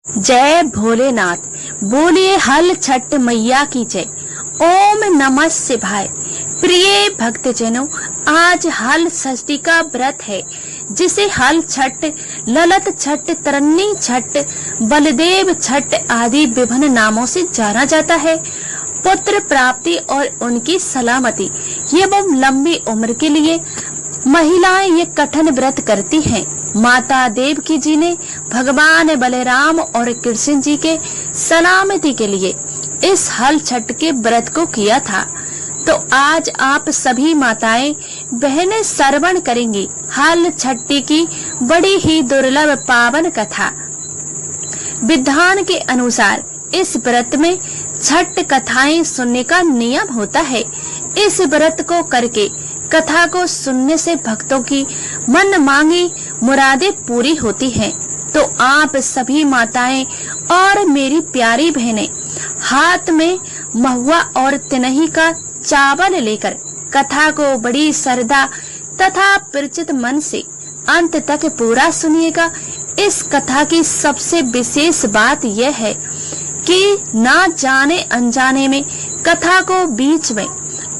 जय भोलेनाथ। बोलिए हल छठ मैया की जय। ओम नमः शिवाय। प्रिय भक्तजनों, आज हल षष्ठी का व्रत है, जिसे हल छठ, ललत छठ, तरन्नी छठ, बलदेव छठ आदि विभिन्न नामों से जाना जाता है। पुत्र प्राप्ति और उनकी सलामती एवं लंबी उम्र के लिए महिलाएं ये कठिन व्रत करती हैं। माता देवकी जी ने भगवान बलराम और कृष्ण जी के सलामती के लिए इस हल छठ के व्रत को किया था। तो आज आप सभी माताएं बहनें श्रवण करेंगी हल छठी की बड़ी ही दुर्लभ पावन कथा। विधान के अनुसार इस व्रत में छठ कथाएं सुनने का नियम होता है। इस व्रत को करके कथा को सुनने से भक्तों की मन मांगी मुरादें पूरी होती हैं। तो आप सभी माताएं और मेरी प्यारी बहनें हाथ में महुआ और तिनही का चावल लेकर कथा को बड़ी श्रद्धा तथा परिचित मन से अंत तक पूरा सुनिएगा। इस कथा की सबसे विशेष बात यह है कि ना जाने अनजाने में कथा को बीच में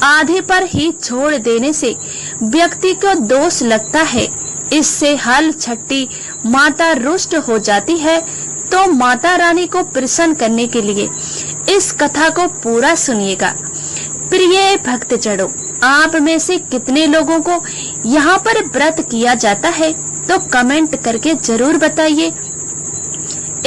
आधे पर ही छोड़ देने से व्यक्ति को दोष लगता है। इससे हल छठी माता रुष्ट हो जाती है। तो माता रानी को प्रसन्न करने के लिए इस कथा को पूरा सुनिएगा। प्रिय भक्तजनों, आप में से कितने लोगों को यहाँ पर व्रत किया जाता है, तो कमेंट करके जरूर बताइए।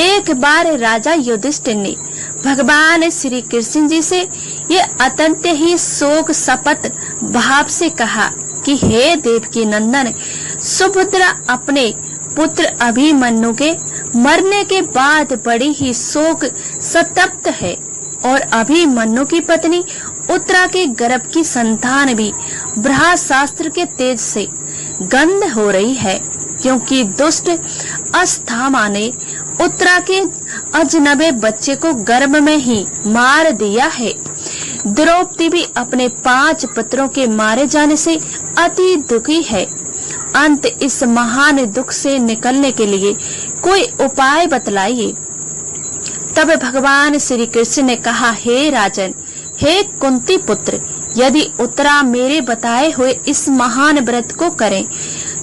एक बार राजा युधिष्ठिर ने भगवान श्री कृष्ण जी से ये अत्यंत ही शोक सपत भाव से कहा कि हे देवकी नंदन, सुभद्रा अपने पुत्र अभिमन्यु के मरने के बाद बड़ी ही शोक संतप्त है और अभिमन्यु की पत्नी उत्तरा के गर्भ की संतान भी ब्रह्मास्त्र के तेज से गंध हो रही है, क्योंकि दुष्ट अस्थामा ने उत्तरा के अजनबे बच्चे को गर्भ में ही मार दिया है। द्रौपदी भी अपने 5 पुत्रों के मारे जाने से अति दुखी है। अंत इस महान दुख से निकलने के लिए कोई उपाय बतलाइए। तब भगवान श्री कृष्ण ने कहा, हे राजन, हे कुंती पुत्र, यदि उत्तरा मेरे बताए हुए इस महान व्रत को करें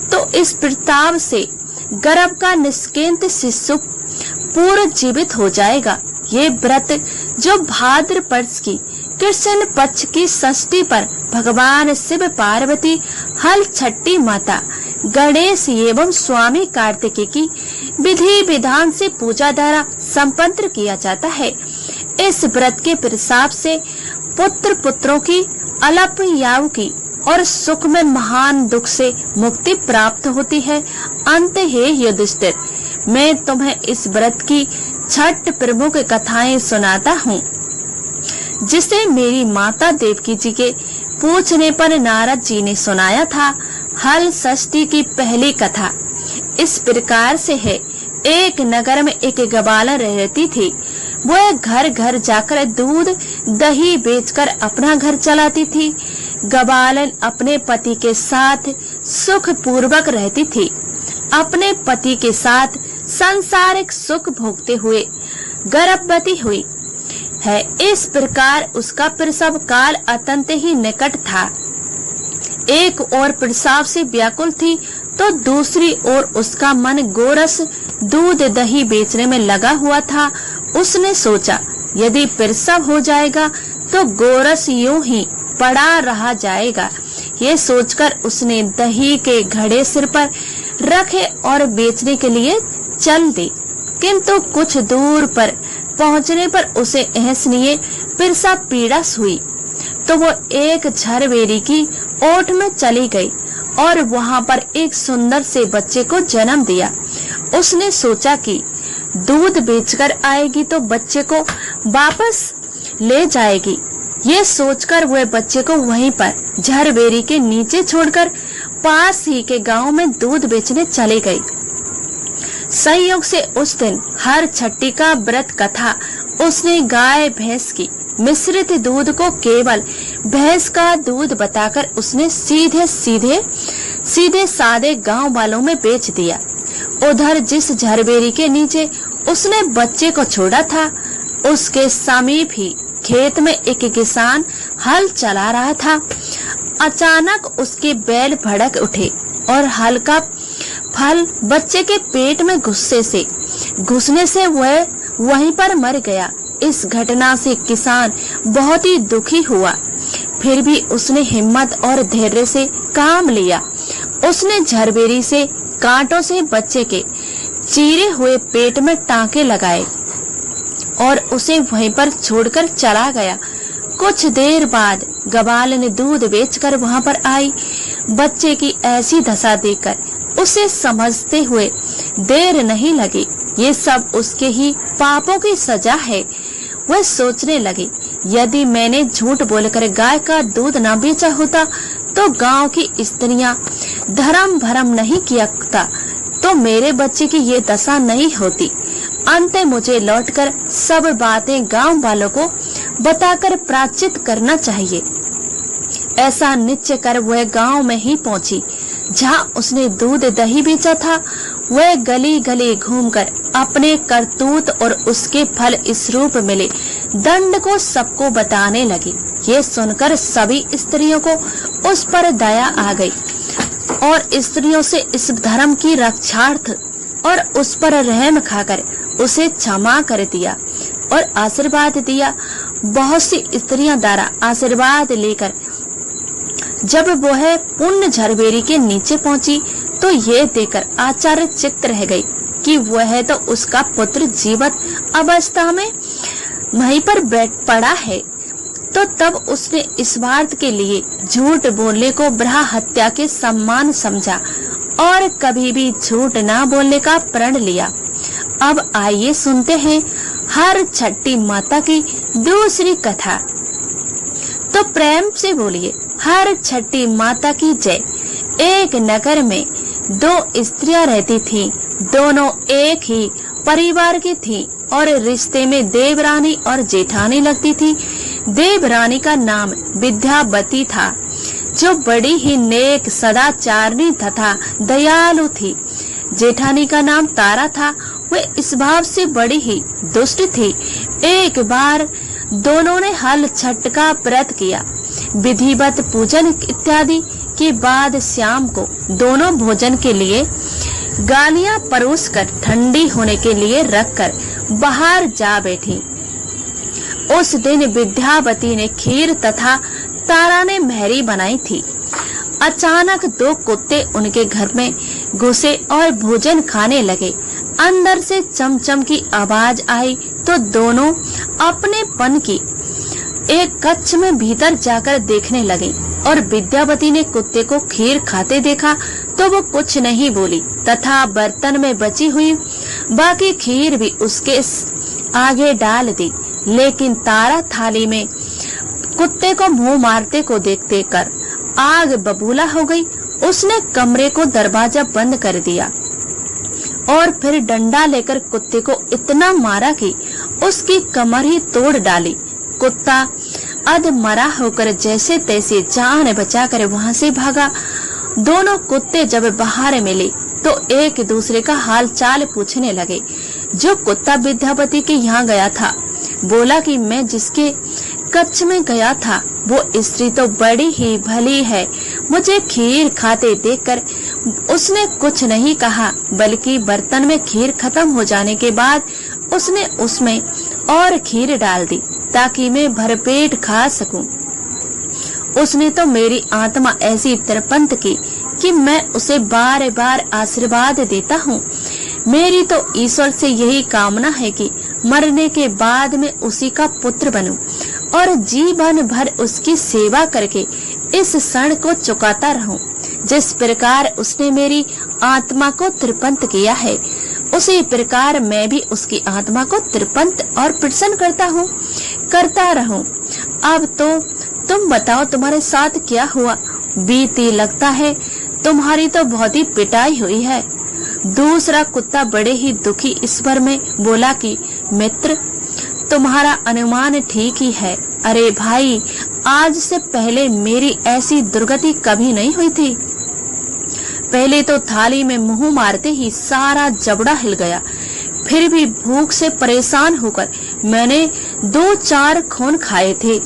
तो इस प्रताप से गर्भ का निष्केंत शिशु पूर्व जीवित हो जाएगा। ये व्रत जो भाद्र पक्ष की कृष्ण पक्ष की षष्ठी पर भगवान शिव, पार्वती, हल छठी माता, गणेश एवं स्वामी कार्तिकेय की विधि विधान से पूजा द्वारा संपन्न किया जाता है। इस व्रत के प्रसाद से पुत्रों की अल्प आयु की और सुख में महान दुख से मुक्ति प्राप्त होती है। अंत हे युधिष्ठिर, मैं तुम्हें इस व्रत की 6 प्रमुख कथाएं सुनाता हूँ, जिसे मेरी माता देवकी जी के पूछने पर नारद जी ने सुनाया था। हल षष्ठी की पहली कथा इस प्रकार से है। एक नगर में एक ग्वालन रहती थी। वह घर घर जाकर दूध दही बेचकर अपना घर चलाती थी। ग्वालन अपने पति के साथ सुख पूर्वक रहती थी। अपने पति के साथ सांसारिक सुख भोगते हुए गर्भवती हुई है। इस प्रकार उसका प्रसव काल अत्यंत ही निकट था। एक ओर प्रसव से व्याकुल थी तो दूसरी ओर उसका मन गोरस दूध दही बेचने में लगा हुआ था। उसने सोचा, यदि प्रसव हो जाएगा तो गोरस यूं ही पड़ा रहा जाएगा। ये सोचकर उसने दही के घड़े सिर पर रखे और बेचने के लिए चल दी। किंतु कुछ दूर पर पहुंचने पर उसे अहसनीय प्रसव पीड़ा हुई, तो वो एक झरबेरी की ओट में चली गई और वहां पर एक सुंदर से बच्चे को जन्म दिया। उसने सोचा कि दूध बेचकर आएगी तो बच्चे को वापस ले जाएगी। ये सोचकर वह बच्चे को वहीं पर झरबेरी के नीचे छोड़कर पास ही के गांव में दूध बेचने चली गई। संयोग से उस दिन हर छठी का व्रत कथा उसने गाय भैंस की मिश्रित दूध को केवल भैंस का दूध बताकर उसने सीधे सादे गांव वालों में बेच दिया। उधर जिस झरबेरी के नीचे उसने बच्चे को छोड़ा था। उसके समीप ही खेत में एक किसान हल चला रहा था। अचानक उसके बैल भड़क उठे और हल का फल बच्चे के पेट में घुसने से वह वहीं पर मर गया। इस घटना से किसान बहुत ही दुखी हुआ, फिर भी उसने हिम्मत और धैर्य से काम लिया। उसने झरबेरी से कांटों से बच्चे के चीरे हुए पेट में टांके लगाए और उसे वहीं पर छोड़कर चला गया। कुछ देर बाद गवाल ने दूध बेचकर वहां पर आई। बच्चे की ऐसी दशा देखकर उसे समझते हुए देर नहीं लगी, ये सब उसके ही पापों की सजा है। वह सोचने लगी, यदि मैंने झूठ बोलकर गाय का दूध न बेचा होता तो गांव की स्त्रियां धर्म भरम नहीं किया तो मेरे बच्चे की ये दशा नहीं होती। अंत मुझे लौटकर सब बातें गांव वालों को बताकर प्रायश्चित करना चाहिए। ऐसा निश्चय कर वह गांव में ही पहुंची जहां उसने दूध दही बेचा था। वह गली गली घूमकर अपने करतूत और उसके फल इस रूप मिले दंड को सबको बताने लगी। ये सुनकर सभी स्त्रियों को उस पर दया आ गई और स्त्रियों से इस धर्म की रक्षार्थ और उस पर रहम खाकर उसे क्षमा कर दिया और आशीर्वाद दिया। बहुत सी स्त्रियां द्वारा आशीर्वाद लेकर जब वह पुण्य झरबेरी के नीचे पहुंची तो ये देखकर आश्चर्यचकित रह गई कि वह तो उसका पुत्र जीवित अवस्था में वहीं पर बैठ पड़ा है। तो तब उसने इस स्वार्थ के लिए झूठ बोलने को ब्रह्म हत्या के सम्मान समझा और कभी भी झूठ ना बोलने का प्रण लिया। अब आइए सुनते हैं हर छठी माता की दूसरी कथा। तो प्रेम से बोलिए, हर छठी माता की जय। एक नगर में दो स्त्रियां रहती थीं। दोनों एक ही परिवार की थीं और रिश्ते में देवरानी और जेठानी लगती थी। देवरानी का नाम विद्यावती था, जो बड़ी ही नेक सदाचारणी तथा दयालु थी। जेठानी का नाम तारा था, वह इस भाव से बड़ी ही दुष्ट थी। एक बार दोनों ने हल छठ का व्रत किया। विधिवत पूजन इत्यादि के बाद शाम को दोनों भोजन के लिए गालियां परोसकर ठंडी होने के लिए रखकर बाहर जा बैठी। उस दिन विद्यावती ने खीर तथा तारा ने मेहरी बनाई थी। अचानक दो कुत्ते उनके घर में घुसे और भोजन खाने लगे। अंदर से चमचम की आवाज आई तो दोनों अपने पन की एक कक्ष में भीतर जाकर देखने लगे और विद्यावती ने कुत्ते को खीर खाते देखा तो वो कुछ नहीं बोली तथा बर्तन में बची हुई बाकी खीर भी उसके आगे डाल दी। लेकिन तारा थाली में कुत्ते को मुंह मारते को देखते कर आग बबूला हो गई। उसने कमरे को दरवाजा बंद कर दिया और फिर डंडा लेकर कुत्ते को इतना मारा कि उसकी कमर ही तोड़ डाली। कुत्ता अध मरा होकर जैसे तैसे जान बचाकर वहां से भागा। दोनों कुत्ते जब बाहर मिले तो एक दूसरे का हाल चाल पूछने लगे। जो कुत्ता विद्यावती के यहाँ गया था बोला कि मैं जिसके कक्ष में गया था वो स्त्री तो बड़ी ही भली है। मुझे खीर खाते देखकर उसने कुछ नहीं कहा, बल्कि बर्तन में खीर खत्म हो जाने के बाद उसने उसमें और खीर डाल दी ताकि मैं भरपेट खा सकूं। उसने तो मेरी आत्मा ऐसी तृपंत की कि मैं उसे बार बार आशीर्वाद देता हूँ। मेरी तो ईश्वर से यही कामना है कि मरने के बाद में उसी का पुत्र बनूं और जीवन भर उसकी सेवा करके इस क्षण को चुकाता रहूं। जिस प्रकार उसने मेरी आत्मा को तृपंत किया है उसी प्रकार मैं भी उसकी आत्मा को तृपंत और प्रसन्न करता रहूं। अब तो तुम बताओ तुम्हारे साथ क्या हुआ? बीती लगता है तुम्हारी तो बहुत ही पिटाई हुई है। दूसरा कुत्ता बड़े ही दुखी स्वर में बोला कि मित्र, तुम्हारा अनुमान ठीक ही है। अरे भाई, आज से पहले मेरी ऐसी दुर्गति कभी नहीं हुई थी। पहले तो थाली में मुंह मारते ही सारा जबड़ा हिल गया, फिर भी भूख से परेशान होकर मैंने 2-4 खून खाए थे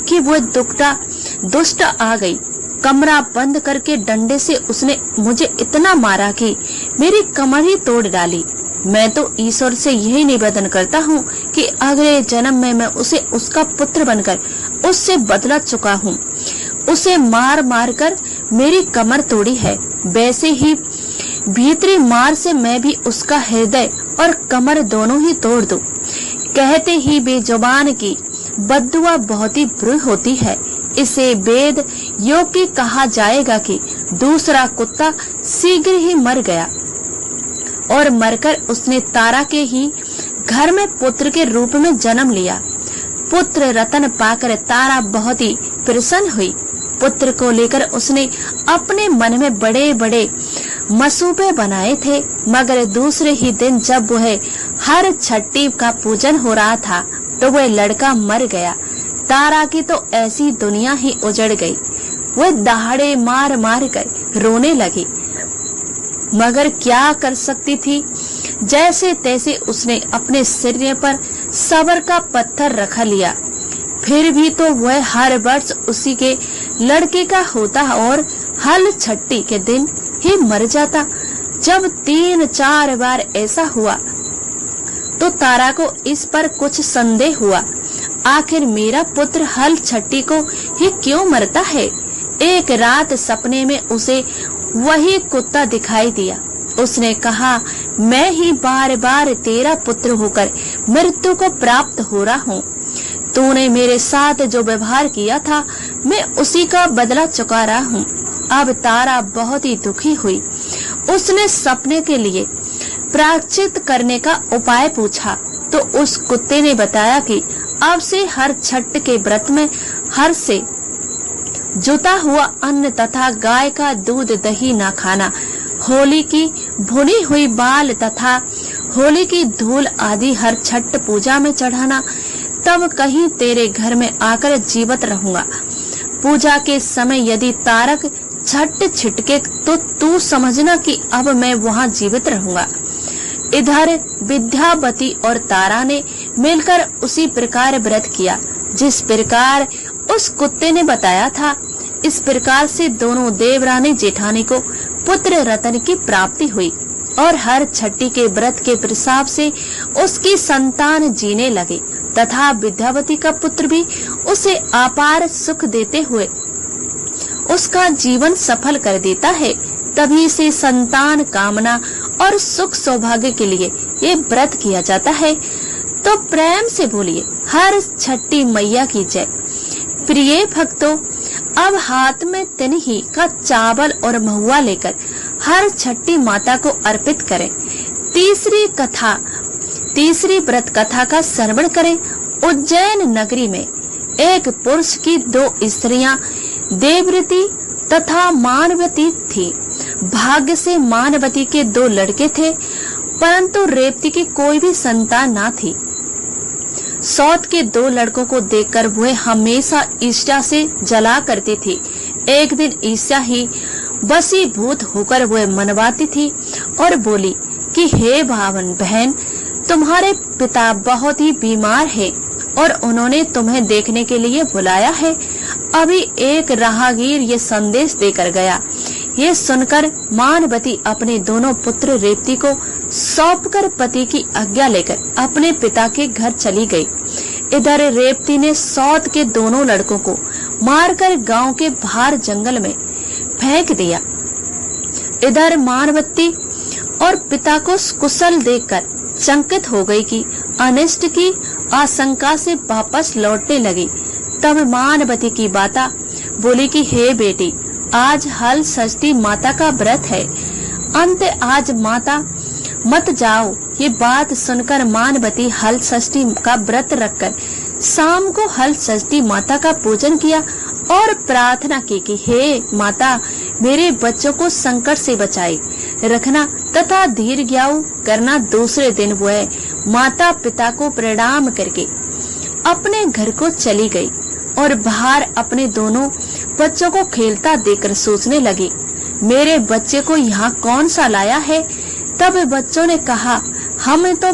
कि वो दुष्ट आ गई। कमरा बंद करके डंडे से उसने मुझे इतना मारा कि मेरी कमर ही तोड़ डाली। मैं तो ईश्वर से यही निवेदन करता हूँ कि अगले जन्म में मैं उसे उसका पुत्र बनकर उससे बदला चुका हूँ। उसे मार मार कर मेरी कमर तोड़ी है, वैसे ही भीतरी मार से मैं भी उसका हृदय और कमर दोनों ही तोड़ दूं। कहते ही बेजुबान की बद्दुआ बहुत ही बुरी होती है। इसे वेद योग की कहा जाएगा कि दूसरा कुत्ता शीघ्र ही मर गया और मरकर उसने तारा के ही घर में पुत्र के रूप में जन्म लिया। पुत्र रतन पाकर तारा बहुत ही प्रसन्न हुई। पुत्र को लेकर उसने अपने मन में बड़े बड़े मसूबे बनाए थे, मगर दूसरे ही दिन जब वह हर छठी का पूजन हो रहा था तो वह लड़का मर गया। तारा की तो ऐसी दुनिया ही उजड़ गई। वह दहाड़े मार मार कर रोने लगी, मगर क्या कर सकती थी। जैसे तैसे उसने अपने सिर पर सबर का पत्थर रख लिया। फिर भी तो वह हर वर्ष उसी के लड़के का होता और हल छठी के दिन ही मर जाता। जब 3-4 बार ऐसा हुआ तो तारा को इस पर कुछ संदेह हुआ। आखिर मेरा पुत्र हल छठी को ही क्यों मरता है। एक रात सपने में उसे वही कुत्ता दिखाई दिया। उसने कहा, मैं ही बार बार तेरा पुत्र होकर मृत्यु को प्राप्त हो रहा हूँ। तूने मेरे साथ जो व्यवहार किया था मैं उसी का बदला चुका रहा हूँ। अब तारा बहुत ही दुखी हुई। उसने सपने के लिए प्रायश्चित करने का उपाय पूछा तो उस कुत्ते ने बताया कि अब से हर छठ के व्रत में हर से जुता हुआ अन्न तथा गाय का दूध दही न खाना, होली की भुनी हुई बाल तथा होली की धूल आदि हर छठ पूजा में चढ़ाना, तब कहीं तेरे घर में आकर जीवित रहूंगा। पूजा के समय यदि तारक छठ छिटके तो तू समझना कि अब मैं वहाँ जीवित रहूंगा। इधर विद्यावती और तारा ने मिलकर उसी प्रकार व्रत किया जिस प्रकार उस कुत्ते ने बताया था। इस प्रकार से दोनों देवरानी जेठानी को पुत्र रतन की प्राप्ति हुई और हर छठी के व्रत के प्रसाद से उसकी संतान जीने लगे तथा विद्यावती का पुत्र भी उसे अपार सुख देते हुए उसका जीवन सफल कर देता है। तभी से संतान कामना और सुख सौभाग्य के लिए ये व्रत किया जाता है। तो प्रेम से बोलिए, हर छठी मैया की जय। प्रिय भक्तों, अब हाथ में तिनही का चावल और महुआ लेकर हर छठी माता को अर्पित करें। तीसरी व्रत कथा का श्रवण करें। उज्जैन नगरी में एक पुरुष की 2 स्त्रियां देवव्रती तथा मानवती थी। भाग्य से मानवती के 2 लड़के थे, परंतु रेवती की कोई भी संतान न थी। सौत के 2 लड़कों को देखकर वह हमेशा ईर्ष्या से जला करती थी। एक दिन ईर्ष्या ही वशीभूत होकर वह मनवाती थी और बोली कि हे भावन बहन, तुम्हारे पिता बहुत ही बीमार है और उन्होंने तुम्हें देखने के लिए बुलाया है। अभी एक राहगीर ये संदेश देकर गया। ये सुनकर मानवती अपने दोनों पुत्र रेवती को सौंपकर पति की आज्ञा लेकर अपने पिता के घर चली गई। इधर रेवती ने सौत के दोनों लड़कों को मारकर गांव के बाहर जंगल में फेंक दिया। इधर मानवती और पिता को कुशल देखकर शंकित हो गई कि अनिष्ट की आशंका से वापस लौटने लगी। तब मानवती की माता बोली कि हे बेटी, आज हल षष्ठी माता का व्रत है, अंत आज माता मत जाओ। ये बात सुनकर मानवती हल षष्ठी का व्रत रखकर शाम को हल षष्ठी माता का पूजन किया और प्रार्थना की कि हे माता, मेरे बच्चों को संकट से बचाए रखना तथा दीर्घायु करना। दूसरे दिन वह माता पिता को प्रणाम करके अपने घर को चली गई और बाहर अपने दोनों बच्चों को खेलता देखकर सोचने लगी, मेरे बच्चे को यहाँ कौन सा लाया है। तब बच्चों ने कहा, हमें तो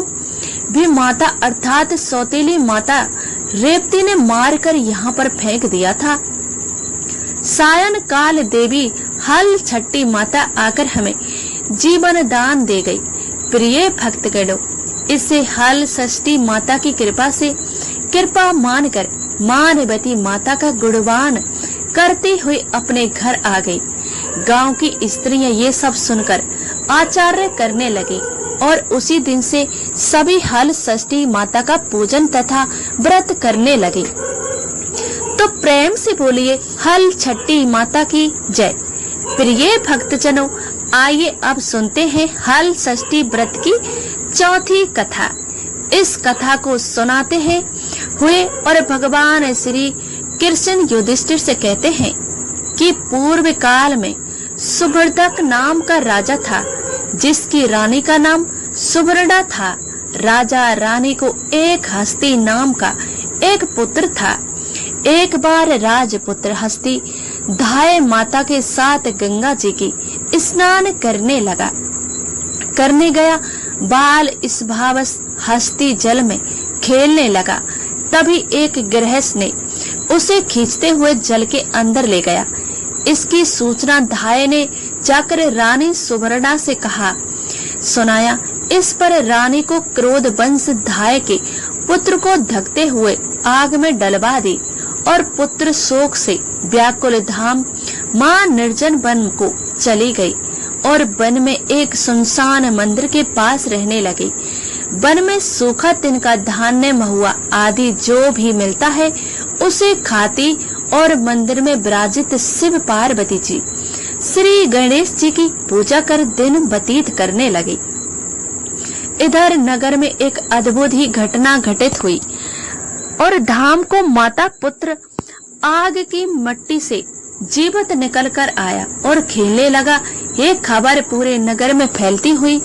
भी माता अर्थात सौतेली माता रेवती ने मारकर यहाँ पर फेंक दिया था। सायन काल देवी हल छठी माता आकर हमें जीवन दान दे गई। प्रिय भक्तगणों, इसे हल षष्ठी माता की कृपा से कृपा मानकर मानवती माता का गुणगान करते हुए अपने घर आ गई। गांव की स्त्रियां ये सब सुनकर आचार्य करने लगी और उसी दिन से सभी हल षष्ठी माता का पूजन तथा व्रत करने लगी। तो प्रेम से बोलिए हल छठी माता की जय। प्रिय भक्तजनों, आइए अब सुनते हैं हल षष्ठी व्रत की चौथी कथा। इस कथा को सुनाते हैं हुए और भगवान श्री कृष्ण युधिष्ठिर से कहते हैं कि पूर्व काल में सुभद्रक नाम का राजा था, जिसकी रानी का नाम सुभद्रा था। राजा रानी को एक हस्ती नाम का एक पुत्र था। एक बार राजपुत्र हस्ती धाय माता के साथ गंगा जी की स्नान करने गया। बाल इस भावस हस्ती जल में खेलने लगा। तभी एक गृहस्थ ने उसे खींचते हुए जल के अंदर ले गया। इसकी सूचना धाय ने जाकर रानी सुभद्रा से कहा सुनाया। इस पर रानी को क्रोध वंश धाय के पुत्र को धकते हुए आग में डलवा दी और पुत्र शोक से व्याकुल धाम मां निर्जन वन को चली गई और वन में एक सुनसान मंदिर के पास रहने लगी। वन में सूखा तिनका धान्य महुआ आदि जो भी मिलता है उसे खाती और मंदिर में विराजित शिव पार्वती जी श्री गणेश जी की पूजा कर दिन व्यतीत करने लगी। इधर नगर में एक अद्भुत ही घटना घटित हुई और धाम को माता पुत्र आग की मट्टी से जीवित निकल कर आया और खेलने लगा। ये खबर पूरे नगर में फैलती हुई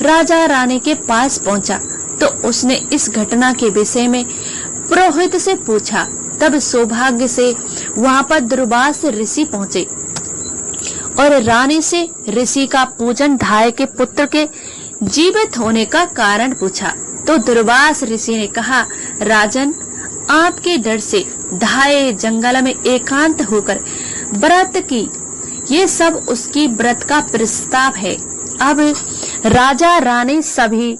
राजा रानी के पास पहुंचा तो उसने इस घटना के विषय में पुरोहित से पूछा। तब सौभाग्य से वहां पर दुर्वास ऋषि पहुंचे और रानी से ऋषि का पूजन धाय के पुत्र के जीवित होने का कारण पूछा। तो दुर्वास ऋषि ने कहा, राजन, आपके डर से धाय जंगल में एकांत होकर व्रत की, ये सब उसकी व्रत का प्रस्ताव है। अब राजा रानी सभी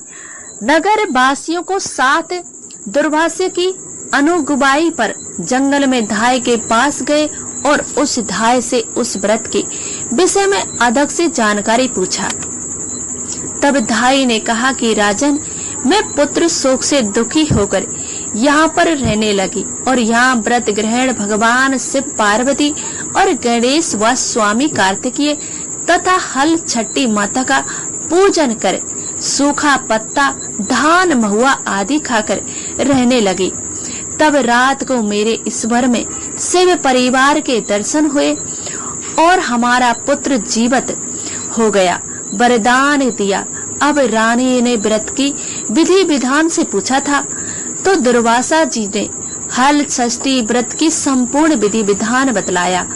नगर वासियों को साथ दुर्वास की अनुगुवाई पर जंगल में धाय के पास गए और उस धाय से उस व्रत के विषय में अधिक से जानकारी पूछा। तब धाय ने कहा कि राजन, मैं पुत्र शोक से दुखी होकर यहाँ पर रहने लगी और यहाँ व्रत ग्रहण भगवान शिव पार्वती और गणेश व स्वामी कार्तिकेय तथा हल छठी माता का पूजन कर सूखा पत्ता धान महुआ आदि खाकर रहने लगी। तब रात को मेरे स्वर में शिव परिवार के दर्शन हुए और हमारा पुत्र जीवित हो गया, वरदान दिया। अब रानी ने व्रत की विधि विधान से पूछा था तो दुर्वासा जी ने हल षष्ठी व्रत की संपूर्ण विधि विधान बतलाया।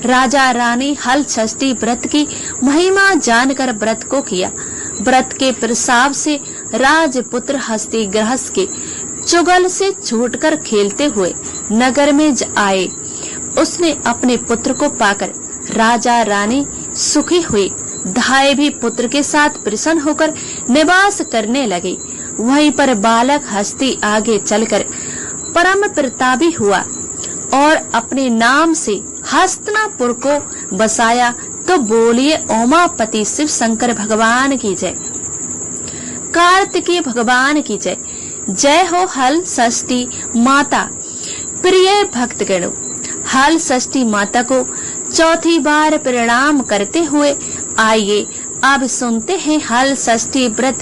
राजा रानी हल षष्ठी व्रत की महिमा जानकर व्रत को किया। व्रत के प्रसाद से राजपुत्र हस्ती गृहस्थ के चुगल से छूटकर खेलते हुए नगर में आए। उसने अपने पुत्र को पाकर राजा रानी सुखी हुई। धाय भी पुत्र के साथ प्रसन्न होकर निवास करने लगी। वहीं पर बालक हस्ती आगे चलकर परम प्रतापी हुआ और अपने नाम से हस्तिनापुर को बसाया। तो बोलिए ओमापति शिव शंकर भगवान की जय, कार्तिकेय भगवान की जय। जय हो हल षष्ठी माता। प्रिय भक्तगणों, हल षष्ठी माता को चौथी बार प्रणाम करते हुए आइए अब सुनते हैं हल षष्ठी व्रत